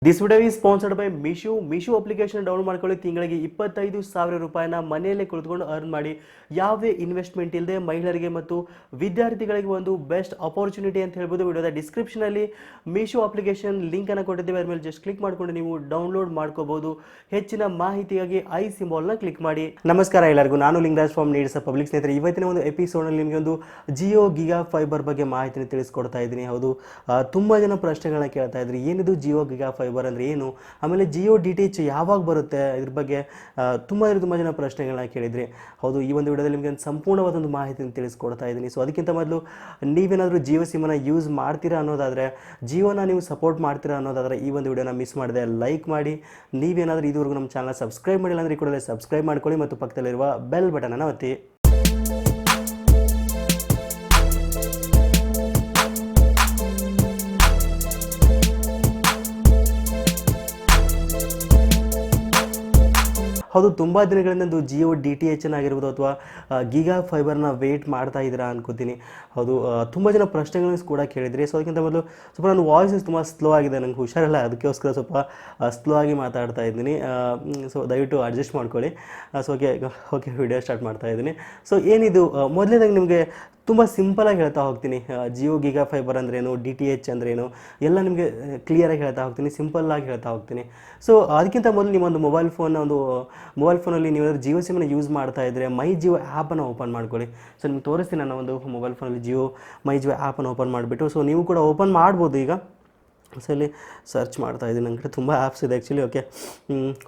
This video is sponsored by Meesho application download ಮಾಡ್ಕೊಳ್ಳಿ. ತಿಂಗಳಿಗೆ 25,000 ರೂಪಾಯಿನ ಮನೆಯಲ್ಲೇ ಕುಳಿತುಕೊಂಡು ಅರ್ನ್ ಮಾಡಿ. ಯಾವುದೇ ಇನ್ವೆಸ್ಟ್ಮೆಂಟ್ ಇಲ್ಲದೆ ಮಹಿಳೆಯರಿಗೆ ಮತ್ತು ವಿದ್ಯಾರ್ಥಿಗಳಿಗೆ ಒಂದು ಬೆಸ್ಟ್ ಅಪರ್ಚುನಿಟಿ ಅಂತ ಹೇಳ್ಬೋದು. ವಿಡಿಯೋದ ಡಿಸ್ಕ್ರಿಪ್ಷನಲ್ಲಿ ಮೀಶೋ ಅಪ್ಲಿಕೇಶನ್ ಲಿಂಕನ್ನು ಕೊಟ್ಟಿದ್ದೇವೆ. ಅದ್ರ ಮೇಲೆ ಜಸ್ಟ್ ಕ್ಲಿಕ್ ಮಾಡ್ಕೊಂಡು ನೀವು ಡೌನ್ಲೋಡ್ ಮಾಡ್ಕೋಬಹುದು. ಹೆಚ್ಚಿನ ಮಾಹಿತಿಗಾಗಿ ಐ ಸಿಂಬಾಲ್ನ ಕ್ಲಿಕ್ ಮಾಡಿ. ನಮಸ್ಕಾರ ಎಲ್ಲರಿಗೂ, ನಾನು ಲಿಂಗರಾಜ್ ಫ್ರಮ್ ನೀಡ್ಸ್ ಪಬ್ಲಿಕ್. ಸ್ನೇಹಿತರೆ, ಇವತ್ತಿನ ಒಂದು ಎಪಿಸೋಡ್ನಲ್ಲಿ ನಿಮಗೆ ಒಂದು ಜಿಯೋ ಗಿಗಾ ಫೈಬರ್ ಬಗ್ಗೆ ಮಾಹಿತಿನ ತಿಳಿಸ್ಕೊಡ್ತಾ ಇದ್ದೀನಿ. ಹೌದು, ತುಂಬ ಜನ ಪ್ರಶ್ನೆಗಳನ್ನ ಕೇಳ್ತಾ ಇದ್ರಿ, ಏನಿದು ಜಿಯೋ ಗಿಗಾ ಫೈಬರ್ ಅಂದರೆ ಏನು, ಆಮೇಲೆ ಜಿಯೋ DTH ಯಾವಾಗ ಬರುತ್ತೆ, ಇದ್ರ ಬಗ್ಗೆ ತುಂಬ ಜನ ಪ್ರಶ್ನೆಗಳನ್ನ ಕೇಳಿದ್ರಿ. ಹೌದು, ಈ ಒಂದು ವಿಡಿಯೋದಲ್ಲಿ ನಿಮಗೆ ಸಂಪೂರ್ಣವಾದ ಒಂದು ಮಾಹಿತಿಯನ್ನು ತಿಳಿಸ್ಕೊಡ್ತಾ ಇದ್ದೀನಿ. ಸೊ ಅದಕ್ಕಿಂತ ಮೊದಲು ನೀವೇನಾದರೂ ಜಿಯೋ ಸಿಮನ್ನು ಯೂಸ್ ಮಾಡ್ತೀರಾ ಅನ್ನೋದಾದರೆ, ಜಿಯೋನ ನೀವು ಸಪೋರ್ಟ್ ಮಾಡ್ತೀರಾ ಅನ್ನೋದಾದರೆ ಈ ಒಂದು ವಿಡಿಯೋನ ಮಿಸ್ ಮಾಡಿದೆ ಲೈಕ್ ಮಾಡಿ. ನೀವೇನಾದರೂ ಇದುವರೆಗೂ ನಮ್ಮ ಚಾನಲ್ ಸಬ್ಸ್ಕ್ರೈಬ್ ಮಾಡಿಲ್ಲ ಅಂದರೆ ಈ ಕೂಡಲೇ ಸಬ್ಸ್ಕ್ರೈಬ್ ಮಾಡ್ಕೊಳ್ಳಿ ಮತ್ತು ಪಕ್ಕದಲ್ಲಿರುವ ಬೆಲ್ ಬಟನನ್ನು ಒತ್ತಿ. ಹೌದು, ತುಂಬ ದಿನಗಳಿಂದ ಜಿಯೋ DTH ಆಗಿರ್ಬೋದು ಅಥವಾ ಗಿಗಾ ಫೈಬರ್ನ ವೇಟ್ ಮಾಡ್ತಾ ಇದ್ದೀರಾ ಅನ್ಕೋತೀನಿ. ಹೌದು, ತುಂಬ ಜನ ಪ್ರಶ್ನೆಗಳನ್ನು ಕೂಡ ಕೇಳಿದ್ರಿ. ಸೊ ಅದಕ್ಕಿಂತ ಮೊದಲು ಸ್ವಲ್ಪ ನನ್ನ ವಾಯ್ಸ್ ತುಂಬ ಸ್ಲೋ ಆಗಿದೆ, ನಂಗೆ ಹುಷಾರಿಲ್ಲ, ಅದಕ್ಕೋಸ್ಕರ ಸ್ವಲ್ಪ ಸ್ಲೋ ಆಗಿ ಮಾತಾಡ್ತಾ ಇದ್ದೀನಿ. ಸೊ ದಯವಿಟ್ಟು ಅಡ್ಜಸ್ಟ್ ಮಾಡ್ಕೊಳ್ಳಿ. ಸೊ ಓಕೆ ವಿಡಿಯೋ ಸ್ಟಾರ್ಟ್ ಮಾಡ್ತಾ ಇದ್ದೀನಿ. ಸೊ ಏನಿದು, ಮೊದಲನೇದಾಗಿ ನಿಮಗೆ ತುಂಬ ಸಿಂಪಲಾಗಿ ಹೇಳ್ತಾ ಹೋಗ್ತೀನಿ. ಜಿಯೋ ಗಿಗಾ ಫೈಬರ್ ಅಂದ್ರೇನು, DTH ಅಂದ್ರೇನು ಎಲ್ಲ ನಿಮಗೆ ಕ್ಲಿಯರಾಗಿ ಹೇಳ್ತಾ ಹೋಗ್ತೀನಿ, ಸಿಂಪಲ್ಲಾಗಿ ಹೇಳ್ತಾ ಹೋಗ್ತೀನಿ. ಸೊ ಅದಕ್ಕಿಂತ ಮೊದಲು ನಿಮ್ಮೊಂದು ಮೊಬೈಲ್ ಫೋನಲ್ಲಿ ನೀವು ಜಿಯೋ ಸಿಮನ್ನು ಯೂಸ್ ಮಾಡ್ತಾ ಇದ್ದರೆ ಮೈ ಜಿಯೋ ಆ್ಯಪನ್ನು ಓಪನ್ ಮಾಡ್ಕೊಳ್ಳಿ. ಸೊ ನಿಮ್ಗೆ ತೋರಿಸ್ತೀನಿ, ನನ್ನ ಒಂದು ಮೊಬೈಲ್ ಫೋನಲ್ಲಿ ಜಿಯೋ ಮೈ ಜಿಯೋ ಆ್ಯಪನ್ನು ಓಪನ್ ಮಾಡಿಬಿಟ್ಟು. ಸೊ ನೀವು ಕೂಡ ಓಪನ್ ಮಾಡ್ಬೋದು. ಈಗ ಸೊ ಇಲ್ಲಿ ಸರ್ಚ್ ಮಾಡ್ತಾ ಇದ್ದೀನಿ, ನನ್ನ ಕಡೆ ತುಂಬ ಆ್ಯಪ್ಸ್ ಇದೆ ಆ್ಯಕ್ಚುಲಿ.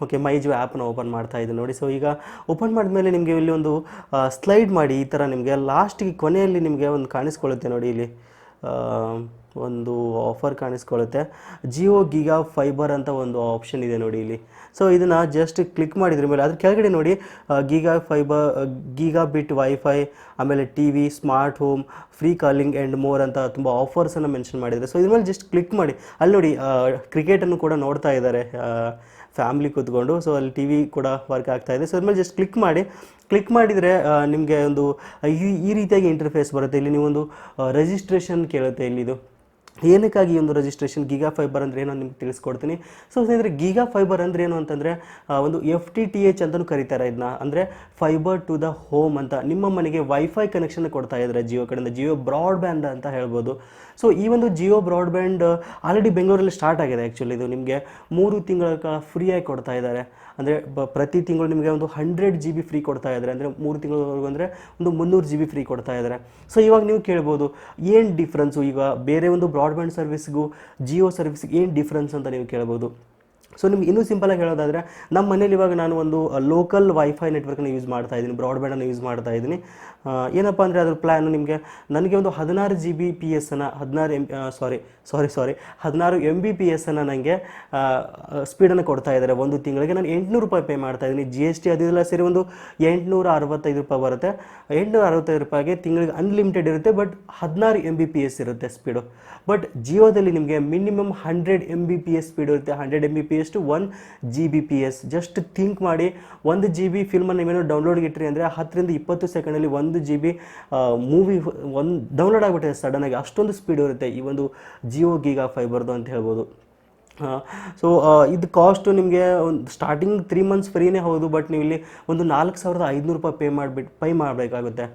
ಓಕೆ ಮೈ ಜಿಯೋ ಆ್ಯಪನ್ನು ಓಪನ್ ಮಾಡ್ತಾ ಇದ್ದೀನಿ ನೋಡಿ. ಸೊ ಈಗ ಓಪನ್ ಮಾಡಿದ್ಮೇಲೆ ನಿಮಗೆ ಇಲ್ಲಿ ಒಂದು ಸ್ಲೈಡ್ ಮಾಡಿ ಈ ಥರ ನಿಮಗೆ ಲಾಸ್ಟಿಗೆ ಕೊನೆಯಲ್ಲಿ ನಿಮಗೆ ಒಂದು ಕಾಣಿಸ್ಕೊಳ್ಳುತ್ತೆ ನೋಡಿ. ಇಲ್ಲಿ ಒಂದು ಆಫರ್ ಕಾಣಿಸ್ಕೊಳ್ಳುತ್ತೆ, ಜಿಯೋ ಗಿಗಾ ಫೈಬರ್ ಅಂತ ಒಂದು ಆಪ್ಷನ್ ಇದೆ ನೋಡಿ ಇಲ್ಲಿ. ಸೊ ಇದನ್ನು ಜಸ್ಟ್ ಕ್ಲಿಕ್ ಮಾಡಿದ್ರ ಮೇಲೆ ಅದ್ರ ಕೆಳಗಡೆ ನೋಡಿ ಗಿಗಾ ಫೈಬರ್, ಗಿಗಾ ಬಿಟ್ ವೈಫೈ, ಆಮೇಲೆ TV, smart home, free calling and more ಅಂತ ತುಂಬ ಆಫರ್ಸನ್ನು ಮೆನ್ಷನ್ ಮಾಡಿದ್ದಾರೆ. ಸೊ ಇದ್ರ ಮೇಲೆ ಜಸ್ಟ್ ಕ್ಲಿಕ್ ಮಾಡಿ. ಅಲ್ಲಿ ನೋಡಿ ಕ್ರಿಕೆಟನ್ನು ಕೂಡ ನೋಡ್ತಾ ಇದ್ದಾರೆ ಫ್ಯಾಮ್ಲಿ ಕೂತ್ಕೊಂಡು. ಸೊ ಅಲ್ಲಿ TV ಕೂಡ ವರ್ಕ್ ಆಗ್ತಾ ಇದೆ. ಸೊ ಅದ್ರ ಮೇಲೆ ಜಸ್ಟ್ ಕ್ಲಿಕ್ ಮಾಡಿದರೆ ನಿಮಗೆ ಒಂದು ಈ ರೀತಿಯಾಗಿ ಇಂಟರ್ಫೇಸ್ ಬರುತ್ತೆ. ಇಲ್ಲಿ ನೀವೊಂದು ರಿಜಿಸ್ಟ್ರೇಷನ್ ಕೇಳುತ್ತೆ. ಇಲ್ಲಿದು ಏನಕ್ಕಾಗಿ ಒಂದು ರಿಜಿಸ್ಟ್ರೇಷನ್, ಗಿಗಾ ಫೈಬರ್ ಅಂದರೆ ಏನೋ ನಿಮ್ಗೆ ತಿಳಿಸ್ಕೊಡ್ತೀನಿ. ಸೊ ಸ್ನೇಹಿತರೆ, ಗಿಗಾ ಫೈಬರ್ ಅಂದರೆ ಏನು ಅಂತಂದರೆ ಒಂದು FTTH ಅಂತಲೂ ಕರೀತಾರೆ ಇದನ್ನ, ಅಂದರೆ ಫೈಬರ್ ಟು ದ ಹೋಮ್ ಅಂತ. ನಿಮ್ಮ ಮನೆಗೆ ವೈಫೈ ಕನೆಕ್ಷನ್ ಕೊಡ್ತಾ ಇದ್ದಾರೆ ಜಿಯೋ ಕಡೆಯಿಂದ, ಜಿಯೋ ಬ್ರಾಡ್ಬ್ಯಾಂಡ್ ಅಂತ ಹೇಳ್ಬೋದು. ಸೊ ಈ ಒಂದು ಜಿಯೋ ಬ್ರಾಡ್ಬ್ಯಾಂಡ್ ಆಲ್ರೆಡಿ ಬೆಂಗಳೂರಲ್ಲಿ ಸ್ಟಾರ್ಟ್ ಆಗಿದೆ. ಆ್ಯಕ್ಚುಲಿ ಇದು ನಿಮಗೆ 3 ತಿಂಗಳ ಕಾಲ ಫ್ರೀಯಾಗಿ ಕೊಡ್ತಾ ಇದ್ದಾರೆ. ಅಂದರೆ ಪ್ರತಿ ತಿಂಗಳು ನಿಮಗೆ ಒಂದು 100 GB ಫ್ರೀ ಕೊಡ್ತಾ ಇದ್ದಾರೆ. ಅಂದರೆ 3 ತಿಂಗಳವರೆಗೂ ಅಂದರೆ ಒಂದು 300 GB ಫ್ರೀ ಕೊಡ್ತಾ ಇದ್ದಾರೆ. ಸೊ ಇವಾಗ ನೀವು ಕೇಳ್ಬೋದು, ಏನು ಡಿಫ್ರೆನ್ಸು ಈಗ ಬೇರೆ ಒಂದು ಬ್ರಾಡ್ಬ್ಯಾಂಡ್ ಸರ್ವಿಸ್ಗೂ ಜಿಯೋ ಸರ್ವಿಸ್ಗೆ ಏನು ಡಿಫ್ರೆನ್ಸ್ ಅಂತ ನೀವು ಕೇಳ್ಬೋದು. ಸೊ ನಿಮ್ಗೆ ಇನ್ನೂ ಸಿಂಪಲಾಗಿ ಹೇಳೋದಾದರೆ, ನಮ್ಮ ಮನೇಲಿ ಇವಾಗ ನಾನು ಒಂದು ಲೋಕಲ್ ವೈಫೈ ನೆಟ್ವರ್ಕ್ನ ಯೂಸ್ ಮಾಡ್ತಾ ಇದ್ದೀನಿ, ಬ್ರಾಡ್ಬ್ಯಾಂಡನ್ನು ಯೂಸ್ ಮಾಡ್ತಾ ಇದ್ದೀನಿ. ಏನಪ್ಪ ಅಂದರೆ ಅದ್ರ ಪ್ಲ್ಯಾನು ನನಗೆ ಒಂದು 16 Gbps 16 Mbps ನನಗೆ ಸ್ಪೀಡನ್ನು ಕೊಡ್ತಾ ಇದ್ದಾರೆ. ಒಂದು ತಿಂಗಳಿಗೆ ನಾನು 800 ರೂಪಾಯಿ ಪೇ ಮಾಡ್ತಾ ಇದ್ದೀನಿ. GST ಅದೆಲ್ಲ ಸೇರಿ ಒಂದು 865 ರೂಪಾಯಿ ಬರುತ್ತೆ. 865 ರೂಪಾಯಿಗೆ ತಿಂಗಳಿಗೆ ಅನ್ಲಿಮಿಟೆಡ್ ಇರುತ್ತೆ, ಬಟ್ 16 Mbps ಇರುತ್ತೆ ಸ್ಪೀಡು. ಬಟ್ ಜಿಯೋದಲ್ಲಿ ನಿಮಗೆ ಮಿನಿಮಮ್ 100 Mbps ಸ್ಪೀಡ್ ಇರುತ್ತೆ. 100 Mbps to 1 Gbps. Just think ಮಾಡಿ, 1 GB ಫಿಲ್ಮನ್ನು ನೀವೇನೋ ಡೌನ್ಲೋಡ್ಗೆ ಇಟ್ರಿ ಅಂದರೆ 10 ರಿಂದ 20 ಸೆಕೆಂಡಲ್ಲಿ 1 GB ಮೂವಿ ಡೌನ್ಲೋಡ್ ಆಗಿಬಿಟ್ಟಿದೆ ಸಡನ್ನಾಗಿ. ಅಷ್ಟೊಂದು ಸ್ಪೀಡ್ ಇರುತ್ತೆ ಈ ಒಂದು ಜಿಯೋ ಗಿಗಾ ಫೈಬರ್ದು ಅಂತ ಹೇಳ್ಬೋದು. ಸೊ ಇದು ಕಾಸ್ಟು ನಿಮಗೆ ಒಂದು ಸ್ಟಾರ್ಟಿಂಗ್ 3 ಮಂತ್ಸ್ ಫ್ರೀನೇ ಹೌದು, ಬಟ್ ನೀವು ಇಲ್ಲಿ ಒಂದು 4,500 ರೂಪಾಯಿ ಪೇ ಮಾಡಬೇಕಾಗುತ್ತೆ.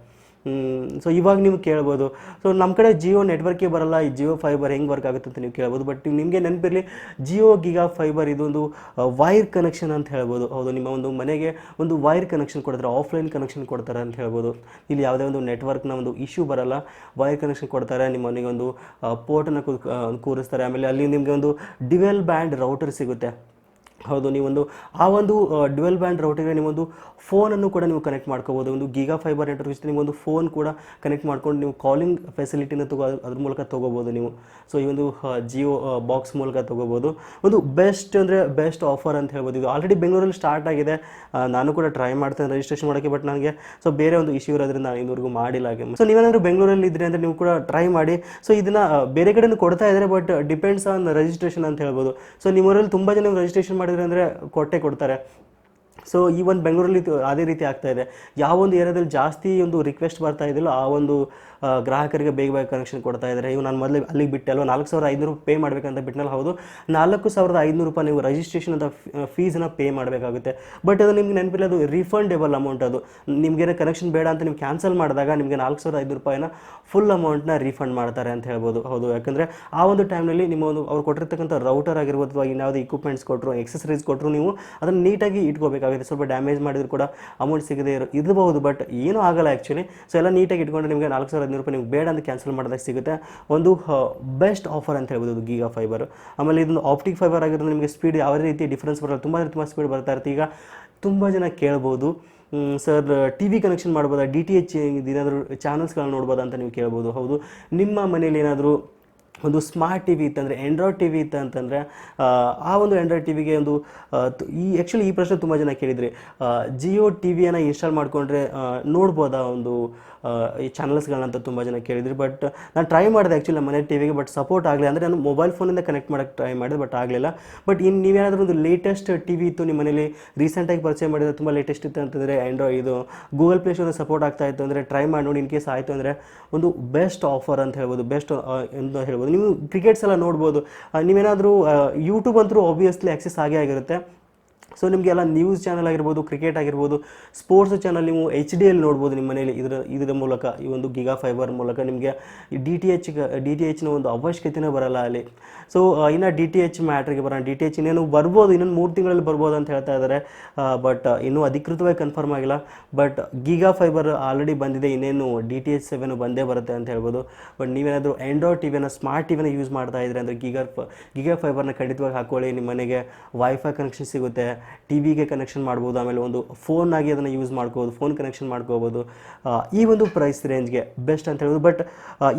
ಸೊ ಇವಾಗ ನೀವು ಕೇಳ್ಬೋದು, ಸೊ ನಮ್ಮ ಕಡೆ ಜಿಯೋ ನೆಟ್ವರ್ಕೇ ಬರಲ್ಲ, ಈ ಜಿಯೋ ಫೈಬರ್ ಹೆಂಗೆ ವರ್ಕ್ ಆಗುತ್ತೆ ಅಂತ ನೀವು ಕೇಳ್ಬೋದು. ಬಟ್ ನಿಮಗೆ ನೆನಪಿರಲಿ, ಜಿಯೋ ಗಿಗಾ ಫೈಬರ್ ಇದೊಂದು ವೈರ್ ಕನೆಕ್ಷನ್ ಅಂತ ಹೇಳ್ಬೋದು. ಹೌದು, ನಿಮ್ಮ ಒಂದು ಮನೆಗೆ ಒಂದು ವೈರ್ ಕನೆಕ್ಷನ್ ಕೊಡ್ತಾರೆ, ಆಫ್ಲೈನ್ ಕನೆಕ್ಷನ್ ಕೊಡ್ತಾರೆ ಅಂತ ಹೇಳ್ಬೋದು. ಇಲ್ಲಿ ಯಾವುದೇ ಒಂದು ನೆಟ್ವರ್ಕ್ನ ಒಂದು ಇಶ್ಯೂ ಬರಲ್ಲ, ವೈರ್ ಕನೆಕ್ಷನ್ ಕೊಡ್ತಾರೆ. ನಿಮ್ಮ ಮನೆಗೆ ಒಂದು ಪೋರ್ಟನ್ನು ಕೂರಿಸ್ತಾರೆ. ಆಮೇಲೆ ಅಲ್ಲಿ ನಿಮಗೆ ಒಂದು ಡ್ಯುಯಲ್ ಬ್ಯಾಂಡ್ ರೌಟರ್ ಸಿಗುತ್ತೆ. ಹೌದು, ನೀವೊಂದು ಆ ಒಂದು ಡ್ಯುಯಲ್ ಬ್ಯಾಂಡ್ ರೌಟರ್ಗೆ ನೀವೊಂದು ಫೋನನ್ನು ಕೂಡ ನೀವು ಕನೆಕ್ಟ್ ಮಾಡ್ಕೋಬೋದು. ಒಂದು ಗಿಗಾ ಫೈಬರ್ ನೆಟ್ವರ್ಕ್ ಜೊತೆ ನಿಮ್ಮೊಂದು ಫೋನ್ ಕೂಡ ಕನೆಕ್ಟ್ ಮಾಡ್ಕೊಂಡು ನೀವು ಕಾಲಿಂಗ್ ಫೆಸಿಲಿಟಿನ ಅದ್ರ ಮೂಲಕ ತೊಗೋಬೋದು ನೀವು. ಸೊ ಈ ಒಂದು ಜಿಯೋ ಬಾಕ್ಸ್ ಮೂಲಕ ತೊಗೋಬೋದು. ಒಂದು ಬೆಸ್ಟ್ ಆಫರ್ ಅಂತ ಹೇಳ್ಬೋದು. ಇದು ಆಲ್ರೆಡಿ ಬೆಂಗಳೂರಲ್ಲಿ ಸ್ಟಾರ್ಟ್ ಆಗಿದೆ. ನಾನು ಕೂಡ ಟ್ರೈ ಮಾಡ್ತೇನೆ ರಿಜಿಸ್ಟ್ರೇಷನ್ ಮಾಡೋಕ್ಕೆ, ಬಟ್ ನನಗೆ ಸೊ ಬೇರೆ ಒಂದು ಇಶ್ಯೂ ಇರೋದ್ರಿಂದ ನಾನು ಇನ್ನೂವರೆಗೂ ಮಾಡಿಲ್ಲ. ಸೊ ನೀವೇನಾದರೂ ಬೆಂಗಳೂರಲ್ಲಿ ಇದ್ದರೆ ಅಂದರೆ ನೀವು ಕೂಡ ಟ್ರೈ ಮಾಡಿ. ಸೊ ಇದನ್ನು ಬೇರೆ ಕಡೆಯಿಂದ ಕೊಡ್ತಾ ಇದ್ದಾರೆ, ಬಟ್ ಡಿಪೆಂಡ್ಸ್ ಆನ್ ರಿಜಿಸ್ಟ್ರೇಷನ್ ಅಂತ ಹೇಳ್ಬೋದು. ಸೊ ನಿಮ್ಮೂರಲ್ಲಿ ತುಂಬ ಜನ ರಿಜಿಸ್ಟ್ರೇಷನ್ ಮಾಡಿದ್ರೆ ಅಂದರೆ ಕೊಡ್ತಾರೆ. ಸೊ ಈ ಒಂದು ಬೆಂಗಳೂರಲ್ಲಿ ಅದೇ ರೀತಿ ಆಗ್ತಾ ಇದೆ. ಯಾವ ಒಂದು ಏರಿಯಾದಲ್ಲಿ ಜಾಸ್ತಿ ಒಂದು ರಿಕ್ವೆಸ್ಟ್ ಬರ್ತಾ ಇದೆಯಲ್ಲ ಆ ಒಂದು ಗ್ರಾಹಕರಿಗೆ ಬೇಗ ಬೇಗ ಕನೆಕ್ಷನ್ ಕೊಡ್ತಾ ಇದ್ದಾರೆ. ಇವು ನಾನು ಮೊದಲು ಅಲ್ಲಿಗೆ ಬಿಟ್ಟೆ ಅಲ್ವಾ, 4,500 ಪೇ ಮಾಡಬೇಕಂತ ಬಿಟ್ಟನಲ್ಲ, ಹೌದು 4,500 ರೂಪಾಯಿ ನೀವು ರಿಜಿಸ್ಟ್ರೇಷನ್ ಅಂತ ಫೀಸನ್ನು ಪೇ ಮಾಡಬೇಕಾಗುತ್ತೆ. ಬಟ್ ಅದು ನಿಮ್ಗೆ ನೆನಪಿಲ್ಲ, ಅದು ರಿಫಂಡೇಬಲ್ ಅಮೌಂಟ್. ಅದು ನಿಮಗೇನೋ ಕನೆಕ್ಷನ್ ಬೇಡ ಅಂತ ನೀವು ಕ್ಯಾನ್ಸಲ್ ಮಾಡಿದಾಗ ನಿಮಗೆ 4,500 ರೂಪಾಯಿನ ಫುಲ್ ಅಮೌಂಟ್ನ ರೀಫಂಡ್ ಮಾಡ್ತಾರೆ ಅಂತ ಹೇಳ್ಬೋದು. ಹೌದು, ಯಾಕಂದರೆ ಆ ಒಂದು ಟೈಮ್ನಲ್ಲಿ ನಿಮ್ಮ ಒಂದು ಅವ್ರು ಕೊಟ್ಟಿರ್ತಕ್ಕಂಥ ರೌಟರ್ ಆಗಿರ್ಬೋದು ಅಥವಾ ಇನ್ಯಾವುದೇ ಇಕ್ವಿಪ್ಮೆಂಟ್ಸ್ ಕೊಟ್ಟರು, ಎಕ್ಸಸರೀಸ್ ಕೊಟ್ಟರು, ನೀವು ಅದನ್ನು ನೀಟಾಗಿ ಇಟ್ಕೋಬೇಕಾಗುತ್ತೆ. ಸ್ವಲ್ಪ ಡ್ಯಾಮೇಜ್ ಮಾಡಿದ್ರು ಕೂಡ ಅಮೌಂಟ್ ಸಿಗದೆ ಇರಬಹುದು, ಬಟ್ ಏನೂ ಆಗಲ್ಲ ಆ್ಯಕ್ಚುಲಿ. ಸೊ ಎಲ್ಲ ನೀಟಾಗಿ ಇಟ್ಕೊಂಡ್ರೆ ನಿಮಗೆ 4,500 ರೂಪಾಯಿ ನಿಮ್ಗೆ ಬೇಡ ಅಂತ ಕ್ಯಾನ್ಸಲ್ ಮಾಡಿದಾಗ ಸಿಗುತ್ತೆ. ಒಂದು ಬೆಸ್ಟ್ ಆಫರ್ ಅಂತ ಹೇಳ್ಬೋದು ಇದು ಗೀಗಾ ಫೈಬರ್. ಆಮೇಲೆ ಇದೊಂದು ಆಪ್ಟಿಕ್ ಫೈಬರ್ ಆಗಿರೋದು ನಿಮಗೆ ಸ್ಪೀಡ್ ಯಾವ ರೀತಿ ಡಿಫ್ರೆನ್ಸ್ ಬರಲ್ಲ, ತುಂಬ ಸ್ಪೀಡ್ ಬರ್ತಾ ಇರುತ್ತೆ. ಈಗ ತುಂಬ ಜನ ಕೇಳ್ಬೋದು, ಸರ್ ಟಿ ವಿ ಕನೆಕ್ಷನ್ ಮಾಡ್ಬೋದಾ, DTH ಏನಾದರೂ ಚಾನಲ್ಸ್ಗಳನ್ನ ನೋಡ್ಬೋದಾ ಅಂತ ನೀವು ಕೇಳ್ಬೋದು. ಹೌದು, ನಿಮ್ಮ ಮನೇಲಿ ಏನಾದರೂ ಒಂದು ಸ್ಮಾರ್ಟ್ ಟಿ ವಿ ಇತ್ತಂದರೆ, ಆ್ಯಂಡ್ರಾಯ್ಡ್ ಟಿ ವಿ ಇತ್ತು ಅಂತಂದರೆ, ಆ ಒಂದು ಆ್ಯಂಡ್ರಾಯ್ಡ್ ಟಿ ವಿಗೆ ಒಂದು ಈ ಪ್ರಶ್ನೆ ತುಂಬ ಜನ ಕೇಳಿದ್ರಿ, ಜಿಯೋ ಟಿ ವಿಯನ್ನು ಇನ್ಸ್ಟಾಲ್ ಮಾಡಿಕೊಂಡ್ರೆ ನೋಡ್ಬೋದಾ ಒಂದು ಈ ಚಾನಲ್ಸ್ಗಳನ್ನ ಅಂತ ತುಂಬ ಜನ ಕೇಳಿದ್ರಿ. ಬಟ್ ನಾನು ಟ್ರೈ ಮಾಡಿದೆ ಆ್ಯಕ್ಚುಲಿ ನಮ್ಮ ಮನೆ ಟಿ ವಿಗೆ, ಬಟ್ ಸಪೋರ್ಟ್ ಆಗಲಿ. ಅಂದರೆ ನಾನು ಮೊಬೈಲ್ ಫೋನಿಂದ ಕನೆಕ್ಟ್ ಮಾಡೋಕ್ಕೆ ಟ್ರೈ ಮಾಡಿದೆ, ಬಟ್ ಆಗಲಿಲ್ಲ. ಬಟ್ ಇನ್ನು ನೀವೇನಾದರೂ ಒಂದು ಲೇಟೆಸ್ಟ್ ಟಿ ವಿ ಇತ್ತು ನಿಮ್ಮ ಮನೇಲಿ, ರೀಸೆಂಟಾಗಿ ಪರ್ಚೇಸ್ ಮಾಡಿದ್ರೆ ತುಂಬ ಲೇಟೆಸ್ಟ್ ಇತ್ತು ಅಂತಂದರೆ, ಆ್ಯಂಡ್ರಾಯ್ಡ್ ಇದು ಗೂಗಲ್ ಪ್ಲೇ ಸ್ಟೋರ್ ಸಪೋರ್ಟ್ ಆಗ್ತಾ ಇತ್ತು ಅಂದರೆ ಟ್ರೈ ಮಾಡಿ ನೋಡಿ. ಇನ್ ಕೇಸ್ ಆಯಿತು ಅಂದರೆ ಒಂದು ಬೆಸ್ಟ್ ಆಫರ್ ಅಂತ ಹೇಳ್ಬೋದು, ಬೆಸ್ಟ್ ಅಂತ ಹೇಳ್ಬೋದು. ನೀವು ಕ್ರಿಕೆಟ್ಸ್ ಎಲ್ಲ ನೋಡ್ಬೋದು. ನೀವೇನಾದರೂ ಯೂಟ್ಯೂಬ್ ಅಂತೂ ಆಬ್ವಿಯಸ್ಲಿ ಆಕ್ಸೆಸ್ ಆಗೇ ಆಗಿರುತ್ತೆ. ಸೊ ನಿಮಗೆಲ್ಲ ನ್ಯೂಸ್ ಚಾನಲ್ ಆಗಿರ್ಬೋದು, ಕ್ರಿಕೆಟ್ ಆಗಿರ್ಬೋದು, ಸ್ಪೋರ್ಟ್ಸ್ ಚಾನಲ್ ನೀವು HD ನೋಡ್ಬೋದು ನಿಮ್ಮ ಮನೇಲಿ. ಇದರ ಮೂಲಕ, ಈ ಒಂದು ಗೀಗಾ ಫೈಬರ್ ಮೂಲಕ ನಿಮಗೆ DTHನ ಒಂದು ಅವಶ್ಯಕತೆನೇ ಬರಲ್ಲ ಅಲ್ಲಿ. ಸೊ ಇನ್ನು DTH ಮ್ಯಾಟ್ರಿಗೆ ಬರೋಣ. DTH ಇನ್ನೇನು ಬರ್ಬೋದು, ಇನ್ನೊಂದು 3 ತಿಂಗಳಲ್ಲಿ ಬರ್ಬೋದು ಅಂತ ಹೇಳ್ತಾ ಇದ್ದಾರೆ. ಬಟ್ ಇನ್ನೂ ಅಧಿಕೃತವಾಗಿ ಕನ್ಫರ್ಮ್ ಆಗಿಲ್ಲ. ಬಟ್ ಗೀಗಾ ಫೈಬರ್ ಆಲ್ರೆಡಿ ಬಂದಿದೆ, ಇನ್ನೇನು DTH 7 ಬಂದೇ ಬರುತ್ತೆ ಅಂತ ಹೇಳ್ಬೋದು. ಬಟ್ ನೀವೇನಾದರೂ ಆ್ಯಂಡ್ರಾಯ್ಡ್ ಟಿವಿನ, ಸ್ಮಾರ್ಟ್ ಟಿವಿನ ಯೂಸ್ ಮಾಡ್ತಾ ಇದ್ರೆ ಅಂದರೆ ಗೀಗಾ ಫೈಬರ್ನ ಖಂಡಿತವಾಗಿ ಹಾಕ್ಕೊಳ್ಳಿ. ನಿಮ್ಮ ಮನೆಗೆ ವೈಫೈ ಕನೆಕ್ಷನ್ ಸಿಗುತ್ತೆ, ಟಿವಿಗೆ ಕನೆಕ್ಷನ್ ಮಾಡ್ಬೋದು, ಆಮೇಲೆ ಒಂದು ಫೋನ್ ಆಗಿ ಅದನ್ನು ಯೂಸ್ ಮಾಡ್ಕೋಬೋದು, ಫೋನ್ ಕನೆಕ್ಷನ್ ಮಾಡ್ಕೋಬೋದು. ಈ ಒಂದು ಪ್ರೈಸ್ ರೇಂಜ್ಗೆ ಬೆಸ್ಟ್ ಅಂತ ಹೇಳ್ಬೋದು. ಬಟ್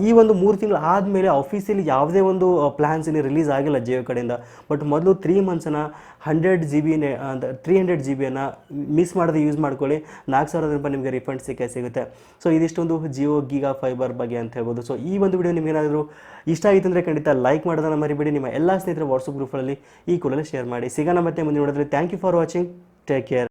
ಈ ಒಂದು 3 ತಿಂಗಳು ಆದಮೇಲೆ ಆಫೀಸಿಯಲಿ ಯಾವುದೇ ಒಂದು ಪ್ಲ್ಯಾನ್ಸ್ ಇನ್ನೂ ರಿಲೀಸ್ ಆಗಿಲ್ಲ ಜಿಯೋ ಕಡೆಯಿಂದ. ಬಟ್ ಮೊದಲು 3 ಮಂತ್ಸನ್ನು 100 GB ಅಂತ 300 GB ಮಿಸ್ ಮಾಡದೆ ಯೂಸ್ ಮಾಡ್ಕೊಳ್ಳಿ. 4,000 ರೂಪಾಯಿ ನಿಮಗೆ ರಿಫಂಡ್ ಸಿಗುತ್ತೆ. ಸೊ ಇದಿಷ್ಟೊಂದು ಜಿಯೋ ಗೀಗಾ ಫೈಬರ್ ಬಗ್ಗೆ ಅಂತ ಹೇಳ್ಬೋದು. ಸೊ ಈ ಒಂದು ವಿಡಿಯೋ ನಿಮಗೇನಾದರೂ ಇಷ್ಟ ಆಯಿತು ಅಂದರೆ ಖಂಡಿತ ಲೈಕ್ ಮಾಡೋದನ್ನು ಮರಿಬೇಡಿ. ನಿಮ್ಮ ಎಲ್ಲ ಸ್ನೇಹಿತರ ವಾಟ್ಸಪ್ ಗ್ರೂಪಲ್ಲಿ ಈ ಕೂಡಲೇ ಶೇರ್ ಮಾಡಿ. ಸಿಗೋಣ ಮತ್ತೆ ಮುಂದೆ ನೋಡಿದ್ರೆ. Thank you for watching. Take care.